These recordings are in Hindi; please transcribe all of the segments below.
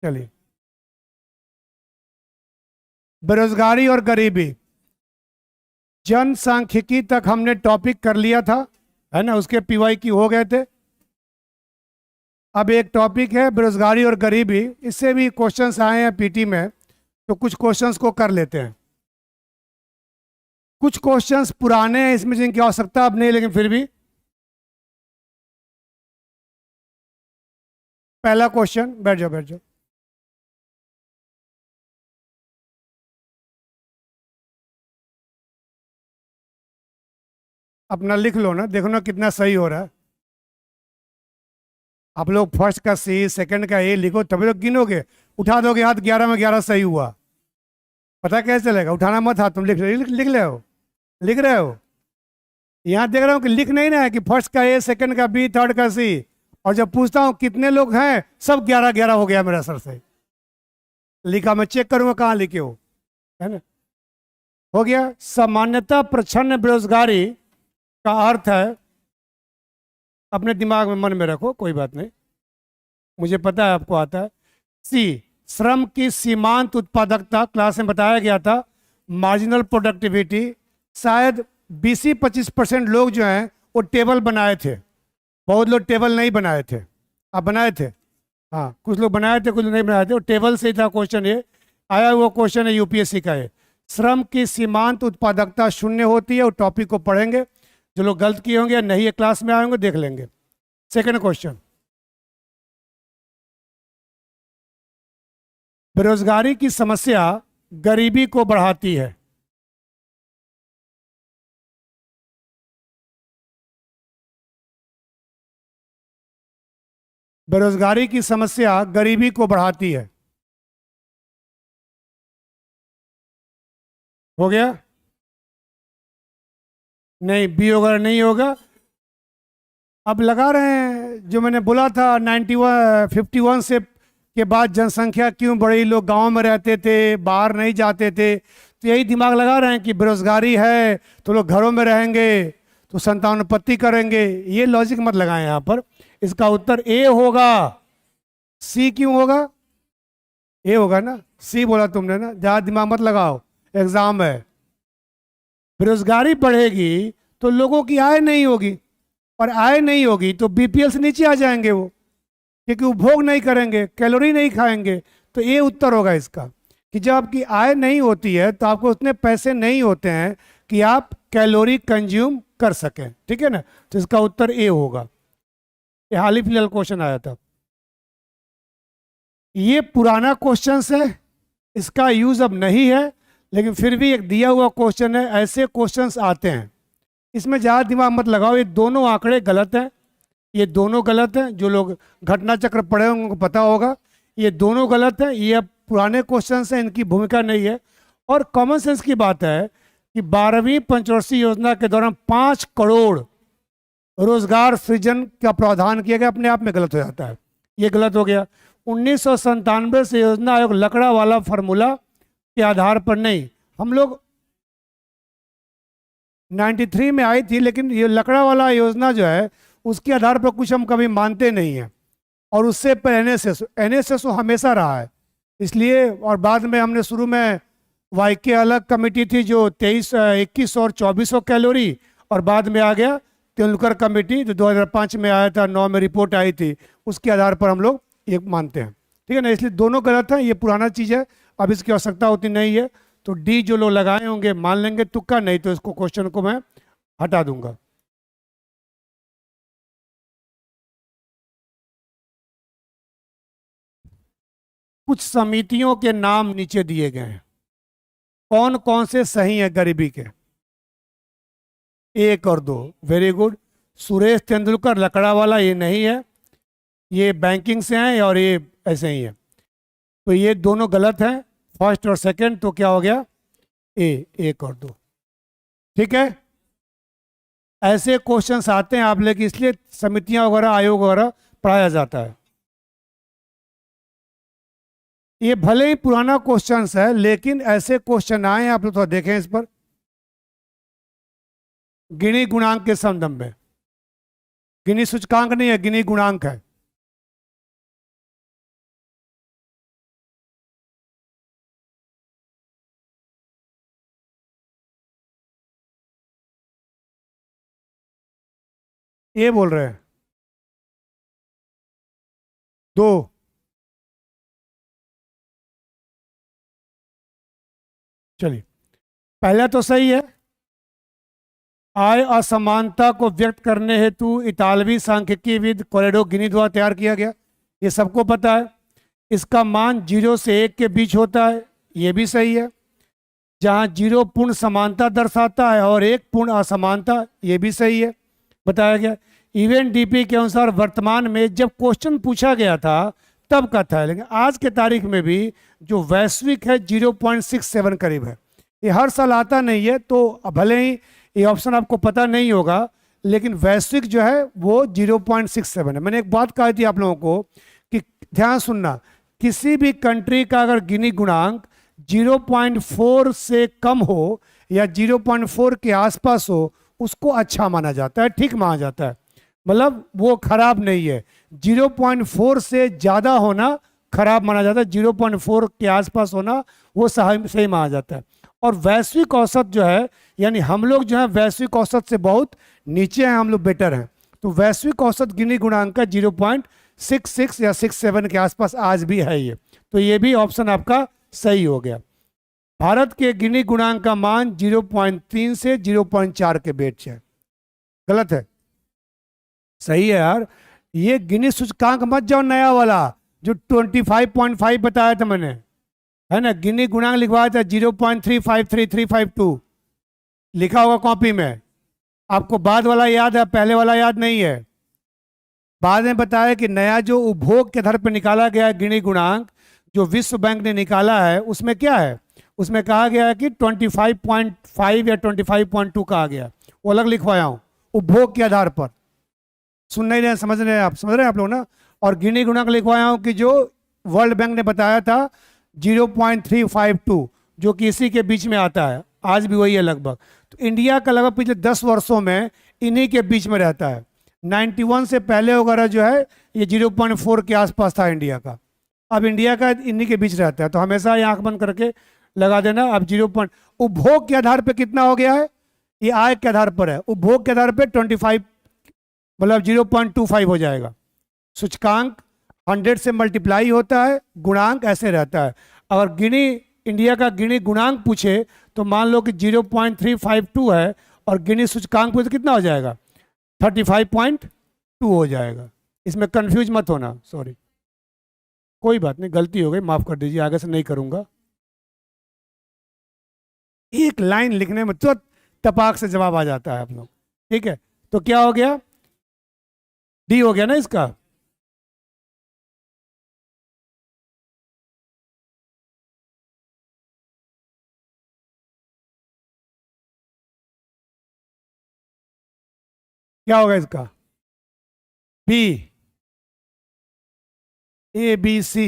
चलिए, बेरोजगारी और गरीबी, जनसांख्यिकी तक हमने टॉपिक कर लिया था, है ना, उसके पीवाई की हो गए थे। अब एक टॉपिक है बेरोजगारी और गरीबी, इससे भी क्वेश्चंस आए हैं पीटी में, तो कुछ क्वेश्चंस को कर लेते हैं। कुछ क्वेश्चंस पुराने हैं, इसमें जिनकी आवश्यकता अब नहीं, लेकिन फिर भी पहला क्वेश्चन, बैठ जाओ बैठ जाओ। अपना लिख लो ना, देखो ना कितना सही हो रहा है। आप लोग फर्स्ट का सी, सेकंड का ए लिखो, तभी तो गिनोगे। उठा दोगे हाथ, 11 में 11 सही हुआ, पता कैसे चलेगा? उठाना मत हाथ, तुम लिख रहे हो, लिख रहे हो। यहाँ देख रहा हूँ कि लिख नहीं रहा है कि फर्स्ट का ए, सेकंड का बी, थर्ड का सी, और जब पूछता हूँ कितने लोग हैं, सब 11 11 हो गया मेरा सर से। लिखा, मैं चेक करूंगा कहाँ लिखे हो, है ना। हो गया। सामान्यतः प्रच्छन्न बेरोजगारी का अर्थ है, अपने दिमाग में मन में रखो, कोई बात नहीं, मुझे पता है आपको आता है। सी, श्रम की सीमांत उत्पादकता, क्लास में बताया गया था, मार्जिनल प्रोडक्टिविटी। शायद 20-25% लोग जो हैं वो टेबल बनाए थे, बहुत लोग टेबल नहीं बनाए थे। आप बनाए थे? हाँ, कुछ लोग बनाए थे, कुछ लोग नहीं बनाए थे। टेबल से ही था क्वेश्चन, ये आया हुआ क्वेश्चन है यूपीएससी का। ये श्रम की सीमांत उत्पादकता शून्य होती है, वो टॉपिक को पढ़ेंगे। जो लोग गलत किए होंगे या नहीं ये क्लास में आए होंगे देख लेंगे। सेकंड क्वेश्चन, बेरोजगारी की समस्या गरीबी को बढ़ाती है। बेरोजगारी की समस्या गरीबी को बढ़ाती है। हो गया? नहीं, बी होगा नहीं होगा। अब लगा रहे हैं, जो मैंने बोला था 51 से के बाद जनसंख्या क्यों बढ़ी, लोग गांव में रहते थे, बाहर नहीं जाते थे, तो यही दिमाग लगा रहे हैं कि बेरोजगारी है तो लोग घरों में रहेंगे तो संतानोत्पत्ति करेंगे। ये लॉजिक मत लगाएं यहाँ पर। इसका उत्तर ए होगा। सी क्यों होगा? ए होगा ना, सी बोला तुमने ना, ज़्यादा दिमाग मत लगाओ, एग्जाम है। बेरोजगारी बढ़ेगी तो लोगों की आय नहीं होगी, और आय नहीं होगी तो बीपीएल से नीचे आ जाएंगे वो, क्योंकि उपभोग नहीं करेंगे, कैलोरी नहीं खाएंगे। तो ये उत्तर होगा इसका, कि जब आपकी आय नहीं होती है तो आपको उतने पैसे नहीं होते हैं कि आप कैलोरी कंज्यूम कर सकें। ठीक है ना, तो इसका उत्तर ए होगा। ये हाल ही फिलहाल क्वेश्चन आया था, ये पुराना क्वेश्चन है, इसका यूज अब नहीं है, लेकिन फिर भी एक दिया हुआ क्वेश्चन है। ऐसे क्वेश्चंस आते हैं, इसमें ज़्यादा दिमाग मत लगाओ। ये दोनों आंकड़े गलत हैं, ये दोनों गलत हैं। जो लोग घटना चक्र पढ़े होंगे उनको पता होगा, ये दोनों गलत हैं। ये अब पुराने क्वेश्चन हैं, इनकी भूमिका नहीं है। और कॉमन सेंस की बात है कि 12वीं पंचवर्षीय योजना के दौरान 5 करोड़ रोजगार सृजन का प्रावधान किया गया, अपने आप में गलत हो जाता है, ये गलत हो गया। 1997 से योजना आयोग लकड़ा वाला फार्मूला के आधार पर नहीं, हम लोग 93 में आई थी, लेकिन ये लकड़ा वाला योजना जो है उसके आधार पर कुछ हम कभी मानते नहीं हैं। और उससे पर एनएसएस तो हमेशा रहा है, इसलिए। और बाद में हमने शुरू में वाईके अलग कमेटी थी जो 21 और 2400 कैलोरी, और बाद में आ गया तेंदुलकर कमेटी जो 2005 में आया था, 9 में रिपोर्ट आई थी, उसके आधार पर हम लोग ये मानते हैं। ठीक है ना, इसलिए दोनों गलत हैं, ये पुराना चीज़ है, अब इसकी आवश्यकता होती नहीं है। तो डी जो लोग लगाए होंगे मान लेंगे, तुक्का, नहीं तो इसको क्वेश्चन को मैं हटा दूंगा। कुछ समितियों के नाम नीचे दिए गए हैं, कौन कौन से सही है गरीबी के? 1 और 2, वेरी गुड। सुरेश तेंदुलकर लकड़ा वाला ये नहीं है, ये बैंकिंग से हैं, और ये ऐसे ही है। तो ये दोनों गलत हैं, फर्स्ट और सेकंड। तो क्या हो गया? ए, 1 और 2। ठीक है, ऐसे क्वेश्चंस आते हैं आप लेके, इसलिए समितियां वगैरह, आयोग वगैरह पढ़ाया जाता है। ये भले ही पुराना क्वेश्चन है, लेकिन ऐसे क्वेश्चन आए हैं, आप लोग थोड़ा देखें इस पर। गिनी गुणांक के संदर्भ में, गिनी सूचकांक नहीं है, गिनी गुणांक है। ए बोल रहे हैं। दो। चलिए, पहला तो सही है। आय असमानता को व्यक्त करने हेतु इतालवी सांख्यिकीविद कोलेडो गिनी द्वारा तैयार किया गया, ये सबको पता है। इसका मान 0 से 1 के बीच होता है, ये भी सही है। जहाँ 0 पूर्ण समानता दर्शाता है और 1 पूर्ण असमानता, ये भी सही है, बताया गया। इवेंट डीपी के अनुसार वर्तमान में जब क्वेश्चन पूछा गया था तब का था, लेकिन आज के तारीख में भी जो वैश्विक है 0.67 करीब है। ये हर साल आता नहीं है, तो भले ही ये ऑप्शन आपको पता नहीं होगा, लेकिन वैश्विक जो है वो 0.67 है। मैंने एक बात कही थी आप लोगों को कि ध्यान सुनना, किसी भी कंट्री का अगर गिनी गुणांक 0.4 से कम हो या 0.4 के आसपास हो, उसको अच्छा माना जाता है, ठीक माना जाता है, मतलब वो खराब नहीं है। 0.4 से ज़्यादा होना खराब माना जाता है, 0.4 के आसपास होना वो सही माना जाता है। और वैश्विक औसत जो है, यानी हम लोग जो है वैश्विक औसत से बहुत नीचे हैं, हम लोग बेटर हैं। तो वैश्विक औसत गिनी गुणांक का 0.66 या 67 के आसपास आज भी है ये, तो ये भी ऑप्शन आपका सही हो गया। भारत के गिनी गुणांक का मान 0.3 से 0.4 के बीच है। गलत है? सही है यार। ये गिनी सूचकांक मत जाओ नया वाला जो 25.5 बताया था मैंने, है ना। गिनी गुणांक लिखवाया था 0.353352 लिखा होगा कॉपी में। आपको बाद वाला याद है, पहले वाला याद नहीं है। बाद में बताया कि नया जो उपभोग के आधार पर निकाला गया है गिनी गुणांक, जो विश्व बैंक ने निकाला है, उसमें क्या है, उसमें कहा गया है कि 25.5 या 25.2 कहा गया, वो अलग लिखवाया हूँ उपभोग के आधार पर। सुन नहीं रहे, समझ रहे हैं आप, समझ रहे हैं आप लोग ना। और गिनी गुणांक लिखवाया हूँ कि जो वर्ल्ड बैंक ने बताया था 0.352, जो कि इसी के बीच में आता है, आज भी वही है लगभग। तो इंडिया का लगभग पिछले 10 वर्षों में इन्हीं के बीच में रहता है। 91 से पहले वगैरह जो है ये 0.4 के आसपास था इंडिया का, अब इंडिया का इन्हीं के बीच रहता है। तो हमेशा ये आंख बंद करके लगा देना। अब 0. उपभोग के आधार पे कितना हो गया है, ये आय के आधार पर है, उपभोग के आधार पे 25, मतलब 0.25 हो जाएगा। सूचकांक 100 से मल्टीप्लाई होता है, गुणांक ऐसे रहता है। अगर गिनी इंडिया का गिनी गुणांक पूछे तो मान लो कि 0.352 है, और गिनी सूचकांक पूछे तो कितना हो जाएगा, 35.2 हो जाएगा। इसमें कंफ्यूज मत होना, सॉरी, कोई बात नहीं, गलती हो गई, माफ कर दीजिए, आगे से नहीं करूंगा। एक लाइन लिखने में तुरंत तपाक से जवाब आ जाता है आप लोग, ठीक है। तो क्या हो गया, डी हो गया ना इसका। क्या होगा इसका, बी, ए बी सी,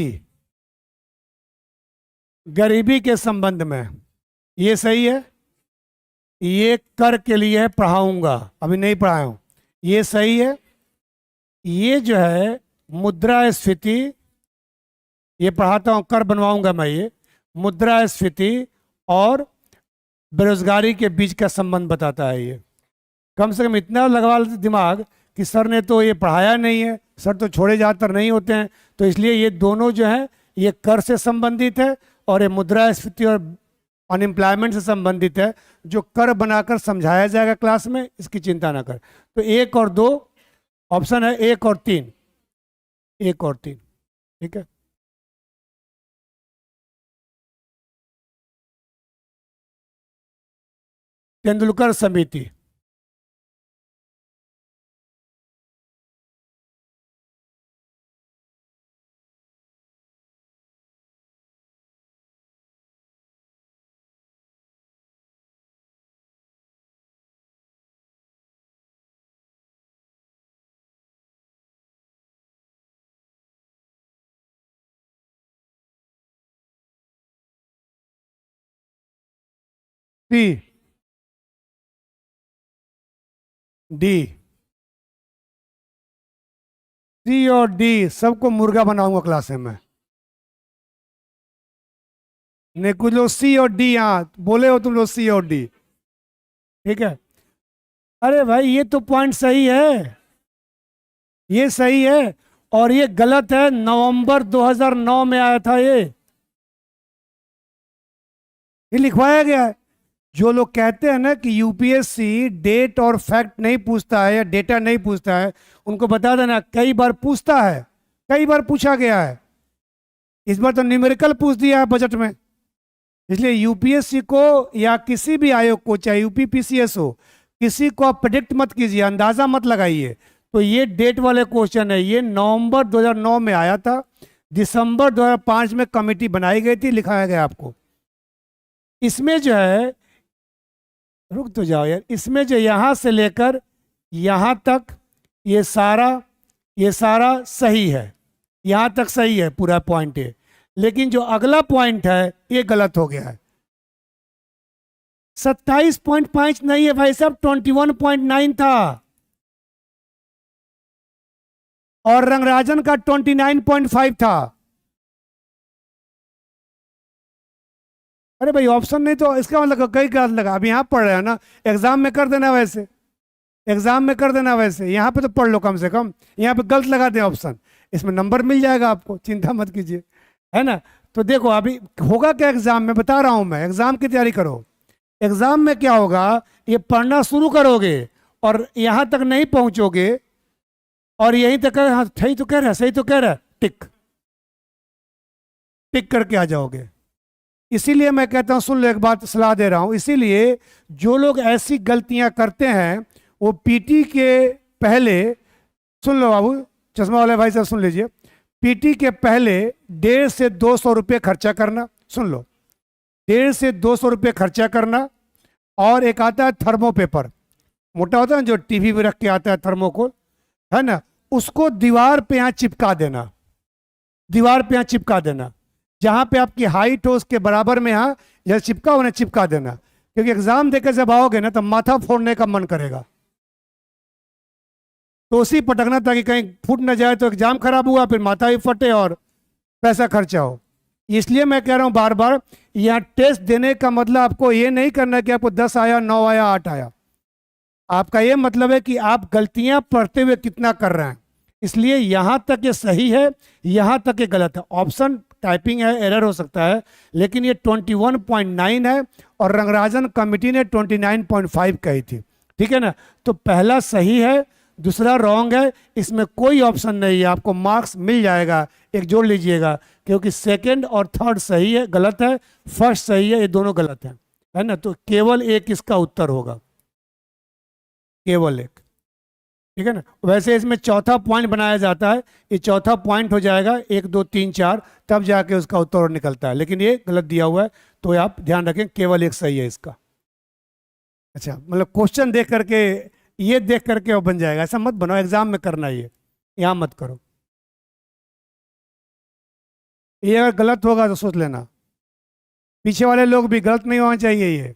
गरीबी के संबंध में, ये सही है। ये कर के लिए पढ़ाऊंगा, अभी नहीं पढ़ाया हूं, ये सही है। ये जो है मुद्रास्फीति, ये पढ़ाता हूं, कर बनवाऊंगा मैं। ये मुद्रास्फीति और बेरोजगारी के बीच का संबंध बताता है। ये कम से कम इतना लगवा लेते दिमाग कि सर ने तो ये पढ़ाया नहीं है, सर तो छोड़े ज़्यादातर नहीं होते हैं, तो इसलिए ये दोनों जो है ये कर से संबंधित है और ये मुद्रास्फीति और अनएम्प्लॉयमेंट से संबंधित है, जो कर बनाकर समझाया जाएगा क्लास में, इसकी चिंता ना कर। तो 1 और 2 ऑप्शन है, 1 और 3, 1 और 3, ठीक है। तेंदुलकर समिति, सी, डी, सी और डी सबको मुर्गा बनाऊंगा क्लास में मैं। ने कुछ लोग सी और डी, हाँ बोले हो तुम लोग सी और डी, ठीक है। अरे भाई ये तो पॉइंट सही है, ये सही है और ये गलत है। नवंबर 2009 में आया था ये लिखवाया गया है। जो लोग कहते हैं ना कि यूपीएससी डेट और फैक्ट नहीं पूछता है या डेटा नहीं पूछता है, उनको बता देना कई बार पूछता है, कई बार पूछा गया है। इस बार तो न्यूमेरिकल पूछ दिया है बजट में। इसलिए यूपीएससी को या किसी भी आयोग को, चाहे यूपीपीसीएस हो, किसी को आप प्रेडिक्ट मत कीजिए, अंदाजा मत लगाइए। तो ये डेट वाले क्वेश्चन है। ये नवंबर 2009 में आया था, दिसंबर 2005 में कमेटी बनाई गई थी, लिखाया गया आपको। इसमें जो है, रुक तो जाओ यार, इसमें जो यहां से लेकर यहां तक ये सारा सही है, यहां तक सही है पूरा पॉइंट है। लेकिन जो अगला पॉइंट है ये गलत हो गया है। 27.5 नहीं है भाई साहब, 21.9 था। और रंगराजन का 29.5 था। अरे भाई ऑप्शन नहीं तो इसका मतलब कई गलत लगा। अब यहाँ पढ़ रहे हैं ना, एग्जाम में कर देना वैसे, एग्जाम में कर देना वैसे, यहाँ पे तो पढ़ लो कम से कम। यहाँ पे गलत लगा दे ऑप्शन, इसमें नंबर मिल जाएगा आपको, चिंता मत कीजिए, है ना। तो देखो अभी होगा क्या एग्जाम में, बता रहा हूं मैं, एग्जाम की तैयारी करो। एग्जाम में क्या होगा, ये पढ़ना शुरू करोगे और यहां तक नहीं पहुंचोगे और यहीं तक हाँ सही तो कह रहा है, सही तो कह रहा है, टिक टिक करके आ जाओगे। इसीलिए मैं कहता हूं, सुन लो एक बात सलाह दे रहा हूं, इसीलिए जो लोग ऐसी गलतियां करते हैं वो पीटी के पहले, सुन लो बाबू, चश्मा वाले भाई साहब सुन लीजिए, पीटी के पहले 150 से 200 रुपये खर्चा करना, सुन लो, 150 से 200 रुपये खर्चा करना। और एक आता है थर्मो पेपर, मोटा होता है जो टीवी पे रख के आता है थर्मोकोल, है ना, उसको दीवार पे यहाँ चिपका देना, दीवार पे यहाँ चिपका देना, जहाँ पे आपकी हाइट हो उसके बराबर में यहाँ जैसे चिपका हो ना, चिपका देना। क्योंकि एग्जाम देकर जब आओगे ना तो माथा फोड़ने का मन करेगा, तो उसी पटकना ताकि कहीं फूट ना जाए, तो एग्जाम खराब हुआ फिर माथा भी फटे और पैसा खर्चा हो। इसलिए मैं कह रहा हूं बार बार, यहाँ टेस्ट देने का मतलब आपको ये नहीं करना कि आपको 10 आया, 9 आया, 8 आया। आपका ये मतलब है कि आप गलतियां पढ़ते हुए कितना कर रहे हैं। इसलिए यहां तक ये सही है, यहां तक ये गलत है। ऑप्शन टाइपिंग है, एरर हो सकता है, लेकिन ये 21.9 है और रंगराजन कमेटी ने 29.5 कही थी, ठीक है ना। तो पहला सही है, दूसरा रॉन्ग है, इसमें कोई ऑप्शन नहीं है, आपको मार्क्स मिल जाएगा, एक जोड़ लीजिएगा। क्योंकि सेकंड और थर्ड सही है, गलत है, फर्स्ट सही है, ये दोनों गलत है ना। तो केवल एक इसका उत्तर होगा, केवल एक, ठीक है ना। वैसे इसमें चौथा पॉइंट बनाया जाता है, ये चौथा पॉइंट हो जाएगा 1 2 3 4, तब जाके उसका उत्तर निकलता है, लेकिन ये गलत दिया हुआ है, तो आप ध्यान रखें, केवल एक सही है इसका। अच्छा, मतलब क्वेश्चन देख करके, ये देख करके वो बन जाएगा, ऐसा मत बनाओ, एग्जाम में करना ये, यहां मत करो। ये अगर गलत होगा तो सोच लेना, पीछे वाले लोग भी गलत नहीं होना चाहिए ये।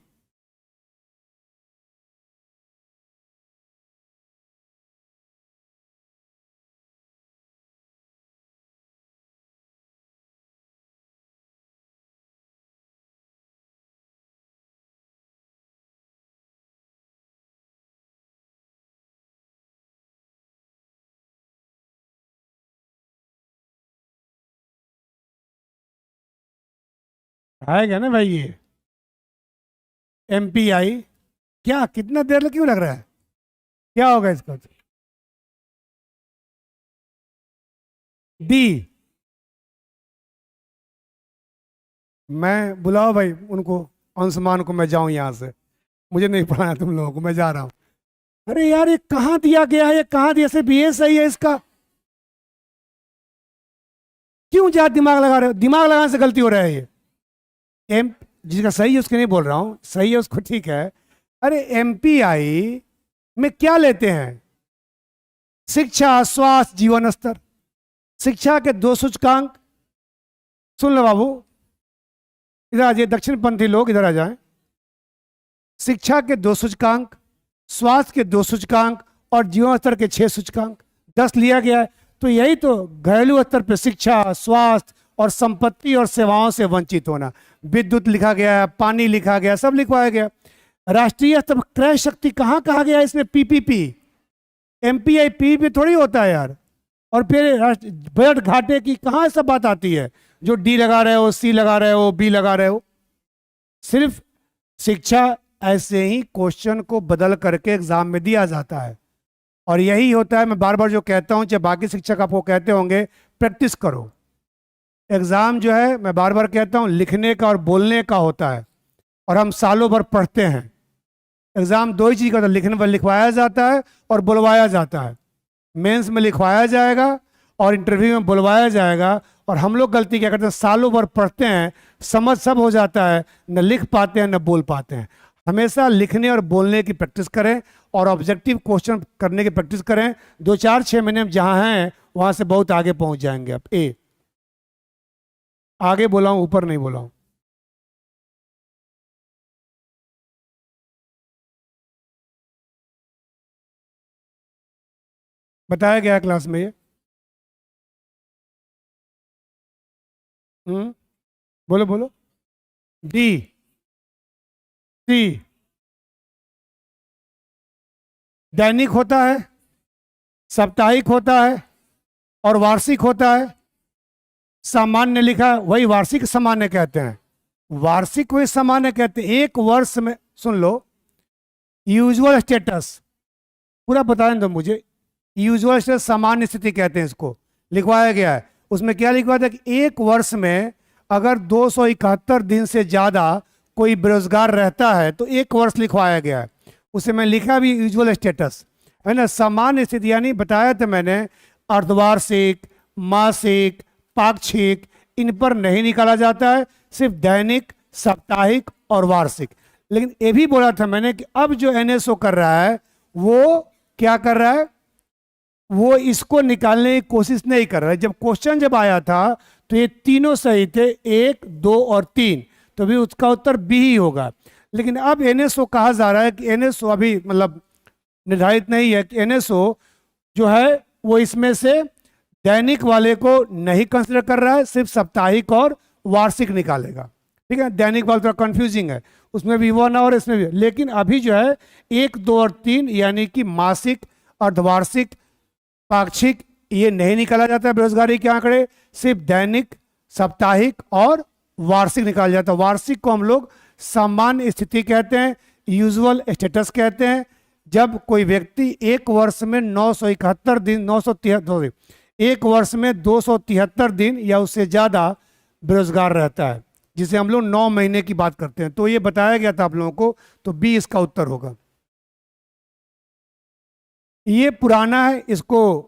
आएगा ना भाई ये एमपीआई, क्या कितना देर क्यों लग रहा है, क्या होगा इसका? डी। मैं बुलाओ भाई उनको, अंशुमान को, मैं जाऊं यहाँ से, मुझे नहीं पढ़ाना तुम लोगों को, मैं जा रहा हूँ। अरे यार ये कहाँ दिया गया है, ये कहाँ दिया, सिर्फ ये सही है इसका, क्यों ज्यादा दिमाग लगा रहे हो? दिमाग लगाने से गलती हो रहा है ये। एम जिसका सही है उसके नहीं बोल रहा हूँ, सही है उसको, ठीक है। अरे एमपीआई में क्या लेते हैं? शिक्षा, स्वास्थ्य, जीवन स्तर। शिक्षा के 2 सूचकांक, सुन लो बाबू, इधर आ जाइए, दक्षिण पंथी लोग इधर आ जाएं। शिक्षा के 2 सूचकांक, स्वास्थ्य के 2 सूचकांक और जीवन स्तर के 6 सूचकांक, 10 लिया गया है। तो यही तो घरेलू स्तर पर शिक्षा, स्वास्थ्य और संपत्ति और सेवाओं से वंचित होना, विद्युत लिखा गया है, पानी लिखा गया, सब लिखवाया गया। राष्ट्रीय स्तर पर क्रय शक्ति कहाँ कहा गया इसमें? पीपीपी। एमपीआई पीपीपी थोड़ी होता है यार, और फिर बजट घाटे की कहाँ सब बात आती है? जो डी लगा रहे हो, सी लगा रहे हो, बी लगा रहे हो। सिर्फ शिक्षा ऐसे ही क्वेश्चन को बदल करके एग्जाम में दिया जाता है। और यही होता है, मैं बार बार जो कहता हूं, चाहे बाकी शिक्षक आपको कहते होंगे, प्रैक्टिस करो। एग्जाम जो है, मैं बार बार कहता हूं, लिखने का और बोलने का होता है, और हम सालों भर पढ़ते हैं। एग्जाम दो ही चीज का होता है, लिखने पर लिखवाया जाता है और बुलवाया जाता है। मेंस में लिखवाया जाएगा और इंटरव्यू में बुलवाया जाएगा। और हम लोग गलती क्या करते हैं, सालों भर पढ़ते हैं, समझ सब हो जाता है, न लिख पाते हैं न बोल पाते हैं। हमेशा लिखने और बोलने की प्रैक्टिस करें और ऑब्जेक्टिव क्वेश्चन करने की प्रैक्टिस करें। 2 4 6 महीने में जहां हैं वहां से बहुत आगे पहुंच जाएंगे आप। आगे बोला हूं, ऊपर नहीं बोला हूं। बताया गया है क्लास में ये। हम्म, बोलो बोलो। डी, सी। दैनिक होता है, साप्ताहिक होता है और वार्षिक होता है। सामान्य लिखा है, वही वार्षिक सामान्य कहते हैं। वार्षिक वही सामान्य कहते हैं। एक वर्ष में, सुन लो, यूजुअल स्टेटस पूरा बताने दो मुझे। यूजुअल स्टेटस सामान्य स्थिति कहते हैं इसको, लिखवाया गया है। उसमें क्या लिखवाया था कि एक वर्ष में अगर 271 दिन से ज़्यादा कोई बेरोजगार रहता है तो एक वर्ष लिखवाया गया है। उसे मैं लिखा भी यूजुअल स्टेटस है ना। सामान्य स्थिति यानी बताया था मैंने, अर्धवार्षिक, मासिक, पाक्षिक, इन पर नहीं निकाला जाता है, सिर्फ दैनिक, साप्ताहिक और वार्षिक। लेकिन ये भी बोला था मैंने कि अब जो एनएसओ कर रहा है वो क्या कर रहा है, वो इसको निकालने की कोशिश नहीं कर रहा है। जब क्वेश्चन जब आया था तो ये तीनों सही थे, 1 2 और 3, तो भी उसका उत्तर बी ही होगा। लेकिन अब एनएसओ कहा जा रहा है कि एनएसओ अभी मतलब निर्धारित नहीं है कि एनएसओ जो है वो इसमें से दैनिक वाले को नहीं कंसिडर कर रहा है, सिर्फ साप्ताहिक और वार्षिक निकालेगा। ठीक है, दैनिक वाला थोड़ा कंफ्यूजिंग है, उसमें भी वो ना और इसमें भी। लेकिन अभी जो है 1 2 और 3 यानी कि मासिक, अर्धवार्षिक, पाक्षिक, ये नहीं निकाला जाता है बेरोजगारी के आंकड़े, सिर्फ दैनिक, साप्ताहिक और वार्षिक निकाला जाता है। वार्षिक को हम लोग सामान्य स्थिति कहते हैं, यूजुअल स्टेटस कहते हैं। जब कोई व्यक्ति एक वर्ष में 971 दिन, 973, एक वर्ष में 273 दिन या उससे ज़्यादा बेरोजगार रहता है, जिसे हम लोग 9 महीने की बात करते हैं। तो ये बताया गया था आप लोगों को, तो बी इसका उत्तर होगा। ये पुराना है, इसको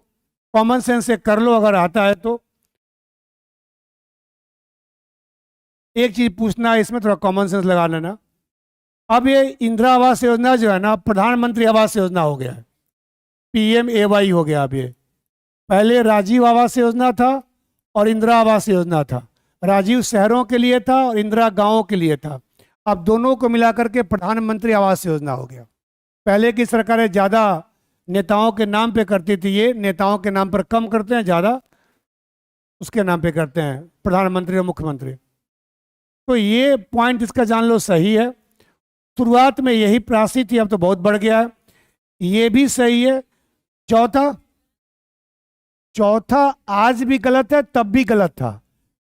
कॉमन सेंस से कर लो अगर आता है तो। एक चीज पूछना है इसमें, थोड़ा कॉमन सेंस लगा लेना। अब ये इंदिरा आवास योजना जो है ना, प्रधानमंत्री आवास योजना हो गया है, PMAY हो गया। अब ये पहले राजीव आवास योजना था और इंदिरा आवास योजना था। राजीव शहरों के लिए था और इंदिरा गांवों के लिए था। अब दोनों को मिलाकर के प्रधानमंत्री आवास योजना हो गया। पहले की सरकारें ज़्यादा नेताओं के नाम पे करती थी, ये नेताओं के नाम पर कम करते हैं, ज़्यादा उसके नाम पे करते हैं, प्रधानमंत्री और मुख्यमंत्री। तो ये पॉइंट इसका जान लो सही है। शुरुआत में यही प्रासी थी, अब तो बहुत बढ़ गया है। ये भी सही है। चौथा आज भी गलत है, तब भी गलत था,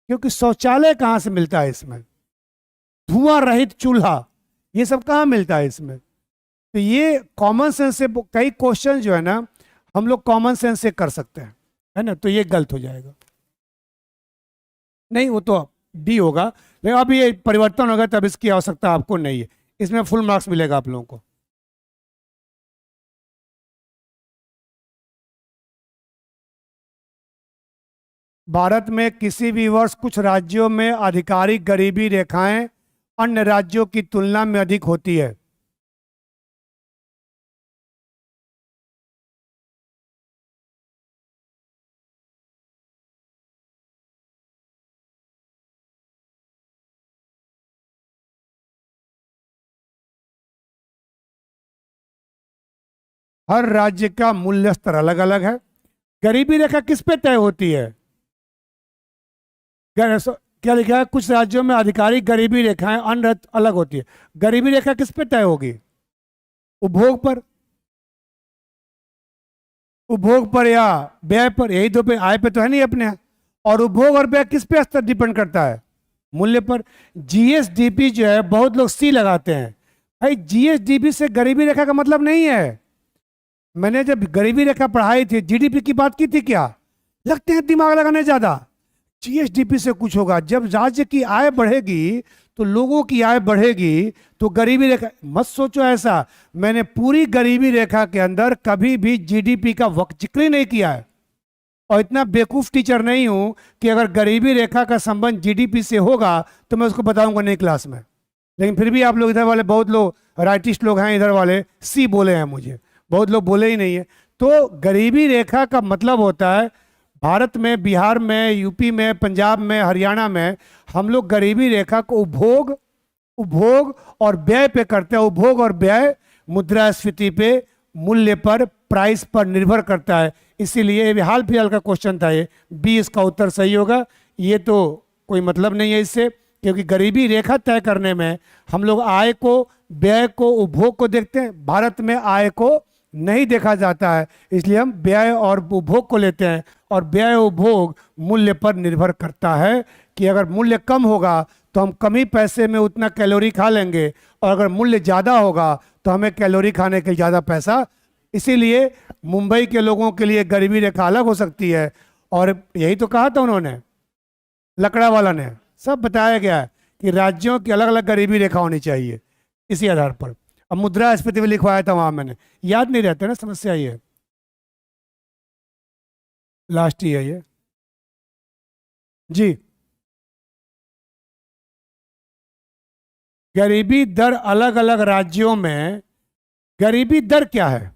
क्योंकि शौचालय कहाँ से मिलता है इसमें? धुआं रहित चूल्हा, ये सब कहाँ मिलता है इसमें? तो ये कॉमन सेंस से कई क्वेश्चन जो है ना हम लोग कॉमन सेंस से कर सकते हैं, है ना। तो ये गलत हो जाएगा, नहीं वो तो डी होगा। लेकिन अब ये परिवर्तन होगा तब इसकी आवश्यकता आपको नहीं है, इसमें फुल मार्क्स मिलेगा आप लोगों को। भारत में किसी भी वर्ष कुछ राज्यों में आधिकारिक गरीबी रेखाएं अन्य राज्यों की तुलना में अधिक होती है। हर राज्य का मूल्य स्तर अलग अलग है। गरीबी रेखा किस पे तय होती है? क्या लिखा है? कुछ राज्यों में आधिकारिक गरीबी रेखाएं अन्य अलग होती है। गरीबी रेखा किस पे तय होगी? उपभोग पर। उपभोग पर या व्यय पर, यही दो पे, आय पे तो है नहीं अपने यहाँ। और उपभोग और व्यय किस पे स्तर डिपेंड करता है? मूल्य पर। जीएसडीपी जो है, बहुत लोग सी लगाते हैं। भाई जीएसडीपी से गरीबी रेखा का मतलब नहीं है। मैंने जब गरीबी रेखा पढ़ाई थी, जीडीपी की बात की थी क्या? लगते हैं दिमाग लगाने ज्यादा। जीएसडीपी से कुछ होगा। जब राज्य की आय बढ़ेगी तो लोगों की आय बढ़ेगी, तो गरीबी रेखा मत सोचो ऐसा। मैंने पूरी गरीबी रेखा के अंदर कभी भी जीडीपी का जिक्र ही नहीं किया है। और इतना बेवकूफ टीचर नहीं हूं कि अगर गरीबी रेखा का संबंध जीडीपी से होगा तो मैं उसको बताऊंगा नहीं क्लास में। लेकिन फिर भी आप लोग इधर वाले, बहुत लोग राइटिस्ट लोग हैं इधर वाले, सी बोले हैं मुझे, बहुत लोग बोले ही नहीं है। तो गरीबी रेखा का मतलब होता है, भारत में, बिहार में, यूपी में, पंजाब में, हरियाणा में हम लोग गरीबी रेखा को उपभोग और व्यय पे करते हैं। उपभोग और व्यय मुद्रास्फीति पे, मूल्य पर, प्राइस पर निर्भर करता है। इसीलिए ये हाल फिलहाल का क्वेश्चन था, ये बी इसका उत्तर सही होगा। ये तो कोई मतलब नहीं है इससे, क्योंकि गरीबी रेखा तय करने में हम लोग आय को, व्यय को, उपभोग को देखते हैं। भारत में आय को नहीं देखा जाता है, इसलिए हम व्यय और उपभोग को लेते हैं। और व्यय उपभोग मूल्य पर निर्भर करता है कि अगर मूल्य कम होगा तो हम कम ही पैसे में उतना कैलोरी खा लेंगे, और अगर मूल्य ज़्यादा होगा तो हमें कैलोरी खाने के ज़्यादा पैसा। इसीलिए मुंबई के लोगों के लिए गरीबी रेखा अलग हो सकती है। और यही तो कहा था उन्होंने, लकड़ा वाला ने, सब बताया गया है कि राज्यों की अलग अलग गरीबी रेखा होनी चाहिए इसी आधार पर। अब मुद्रास्फीति में लिखवाया था वहां, मैंने याद नहीं रहता ना, समस्या ये लास्ट ही है ये जी। गरीबी दर अलग अलग राज्यों में, गरीबी दर क्या है?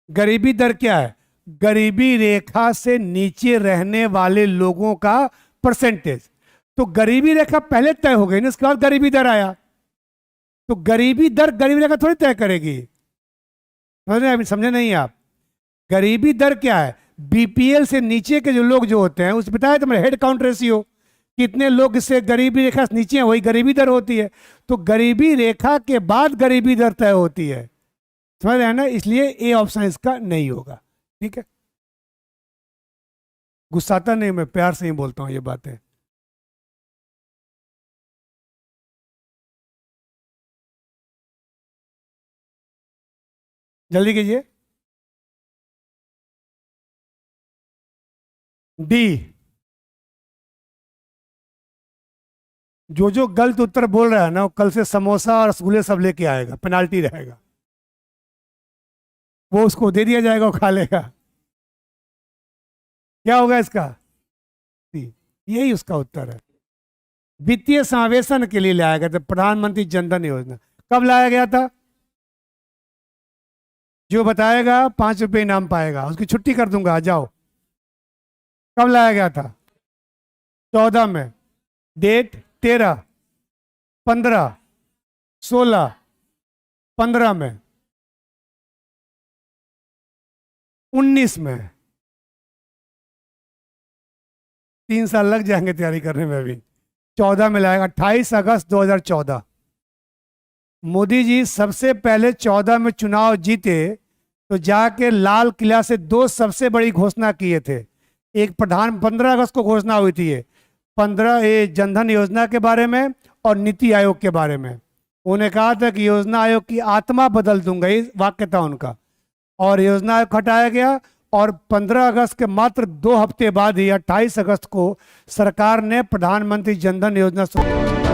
गरीबी दर क्या है? गरीबी रेखा से नीचे रहने वाले लोगों का परसेंटेज। तो गरीबी रेखा पहले तय हो गई ना, इसके बाद गरीबी दर आया। तो गरीबी दर गरीबी रेखा थोड़ी तय करेगी। समझे नहीं आप? गरीबी दर क्या है? बीपीएल से नीचे के जो लोग जो होते हैं, उस बताया तो हेड काउंट रेशियो, कितने लोग इससे गरीबी रेखा से नीचे हैं, वही गरीबी दर होती है। तो गरीबी रेखा के बाद गरीबी दर तय होती है, समझ रहे हैं ना? इसलिए ए ऑप्शन इसका नहीं होगा। ठीक है, गुस्साता नहीं, मैं प्यार से ही बोलता हूं ये बातें। जल्दी कीजिए। डी। जो जो गलत उत्तर बोल रहा है ना, वो कल से समोसा और रसगुल्ले सब लेके आएगा, पेनाल्टी रहेगा, वो उसको दे दिया जाएगा, वो खा लेगा। क्या होगा इसका? सी। यही उसका उत्तर है। वित्तीय समावेशन के लिए लाया गया था प्रधानमंत्री जनधन योजना। कब लाया गया था? जो बताएगा 5 रुपये इनाम पाएगा, उसकी छुट्टी कर दूंगा, आ जाओ। कब लाया गया था? 14 में। डेट 13, 15, 16, 15 में, 19 में। 3 साल लग जाएंगे तैयारी करने में भी। 14 में लाएगा, 28 अगस्त 2014। मोदी जी सबसे पहले 14 में चुनाव जीते तो जाके लाल किला से 2 सबसे बड़ी घोषणा किए थे। एक 15 अगस्त को घोषणा हुई थी, ये 15 ये जनधन योजना के बारे में और नीति आयोग के बारे में। उन्होंने कहा था कि योजना आयोग की आत्मा बदल दूंगा, ये वाक्य था उनका। और योजना आयोग हटाया गया, और 15 अगस्त के मात्र 2 हफ्ते बाद ही 28 अगस्त को सरकार ने प्रधानमंत्री जनधन योजना शुरू